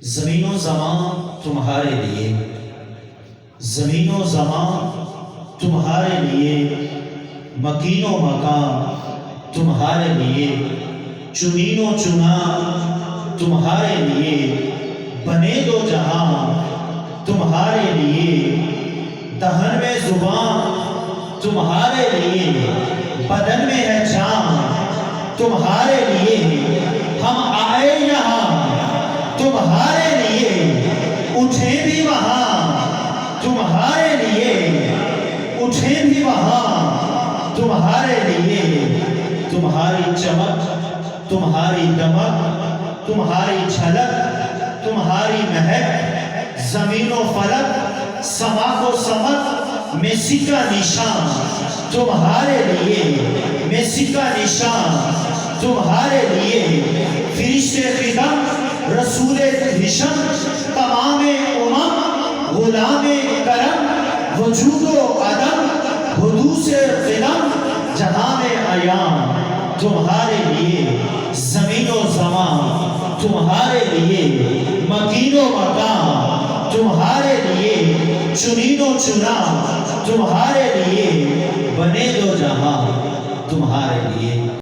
زمین و زمان تمہارے لیے، زمین و زمان تمہارے لیے، مکین و مکان تمہارے لیے، چنین و چنا تمہارے لیے، بنے دو جہاں تمہارے لیے، دہن میں زبان تمہارے لیے، بدن میں ہے جان تمہارے لیے، ہم آئے یہاں تمہارے لیے، اٹھے بھی وہاں تمہارے لیے، اٹھے بھی وہاں تمہارے لیے، تمہاری چمک، تمہاری دمک، تمہاری جھلک، تمہاری مہک، زمین و فلک، سما و سمک، میسی کا نشان تمہارے لیے، میسی کا نشان تمہارے لیے، فرشتے خدم رسول ہشم، تمام امم غلام کرم، وجود و عدم حدوث قلم، جہان ایام تمہارے لیے، زمین و زمان تمہارے لیے، مکین و مکان تمہارے لیے، چنین و چنا تمہارے لیے، بنے دو جہاں تمہارے لیے۔